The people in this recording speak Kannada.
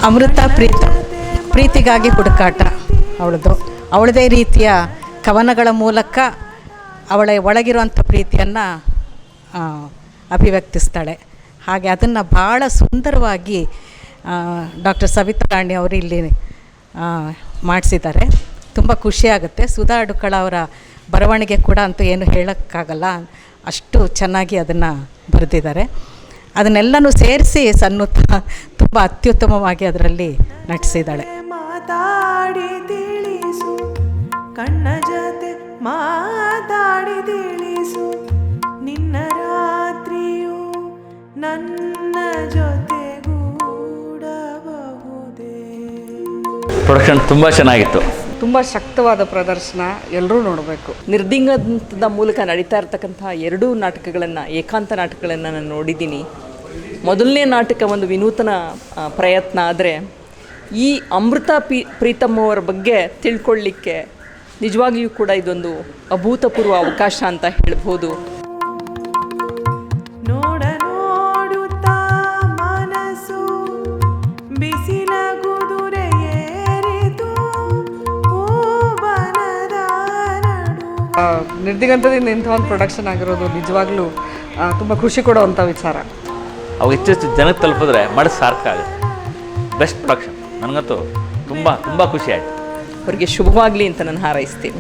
ಅಮೃತ ಪ್ರೀತಿಗಾಗಿ ಹುಡುಕಾಟ ಅವಳದೇ ರೀತಿಯ ಕವನಗಳ ಮೂಲಕ ಅವಳ ಒಳಗಿರುವಂಥ ಪ್ರೀತಿಯನ್ನು ಅಭಿವ್ಯಕ್ತಿಸ್ತಾಳೆ. ಹಾಗೆ ಅದನ್ನು ಭಾಳ ಸುಂದರವಾಗಿ ಡಾಕ್ಟರ್ ಸವಿತಾ ರಾಣಿ ಅವರು ಇಲ್ಲಿ ಮಾಡಿಸಿದ್ದಾರೆ. ತುಂಬ ಖುಷಿಯಾಗುತ್ತೆ. ಸುಧಾ ಅಡುಕಳ ಅವರ ಬರವಣಿಗೆ ಕೂಡ ಅಂತೂ ಏನು ಹೇಳೋಕ್ಕಾಗಲ್ಲ, ಅಷ್ಟು ಚೆನ್ನಾಗಿ ಅದನ್ನು ಬರೆದಿದ್ದಾರೆ. ಅದನ್ನೆಲ್ಲನೂ ಸೇರಿಸಿ ಸನ್ನುತ ತುಂಬ ಅತ್ಯುತ್ತಮವಾಗಿ ಅದರಲ್ಲಿ ನಟಿಸಿದ್ದಾಳೆ. ಮಾತಾಡಿ ತಿಳಿಸು ಕಣ್ಣ ಜೊತೆ ಮಾತಾಡಿ ತಿಳಿಸು ನಿನ್ನ ರಾತ್ರಿಯು ನನ್ನ ಜೊತೆಗೂಡಬಹುದೇ. ಪ್ರೊಡಕ್ಷನ್ ತುಂಬ ಚೆನ್ನಾಗಿತ್ತು. ತುಂಬ ಶಕ್ತವಾದ ಪ್ರದರ್ಶನ, ಎಲ್ಲರೂ ನೋಡಬೇಕು. ನಿರ್ದಿಂಗದ ಮೂಲಕ ನಡೀತಾ ಇರ್ತಕ್ಕಂಥ 2 ನಾಟಕಗಳನ್ನು, ಏಕಾಂತ ನಾಟಕಗಳನ್ನು ನಾನು ನೋಡಿದ್ದೀನಿ. ಮೊದಲನೇ ನಾಟಕ ಒಂದು ವಿನೂತನ ಪ್ರಯತ್ನ ಆದರೆ, ಈ ಅಮೃತ ಪ್ರೀತಮ್ ಅವರ ಬಗ್ಗೆ ತಿಳ್ಕೊಳ್ಳಿಕ್ಕೆ ನಿಜವಾಗಿಯೂ ಕೂಡ ಇದೊಂದು ಅಭೂತಪೂರ್ವ ಅವಕಾಶ ಅಂತ ಹೇಳ್ಬೋದು. ನೋಡುತ್ತಾ ಮನಸ್ಸು ಬಿಸಿಲ ಕುದುರೆ ಏರಿತು ನಿರ್ದಿಗಂತದಿಂದ ಇಂಥ ಒಂದು ಪ್ರೊಡಕ್ಷನ್ ಆಗಿರೋದು ನಿಜವಾಗ್ಲೂ ತುಂಬ ಖುಷಿ ಕೊಡುವಂಥ ವಿಚಾರ. ಅವಾಗ ಹೆಚ್ಚು ಜನಕ್ಕೆ ತಲುಪಿದ್ರೆ ಮಾಡಿ ಸಾರ್ಥ ಆಗುತ್ತೆ. Best production. ನನಗಂತೂ ತುಂಬ ತುಂಬ ಖುಷಿ ಆಯಿತು. ಅವರಿಗೆ ಶುಭವಾಗಲಿ ಅಂತ ನಾನು ಹಾರೈಸ್ತೀನಿ.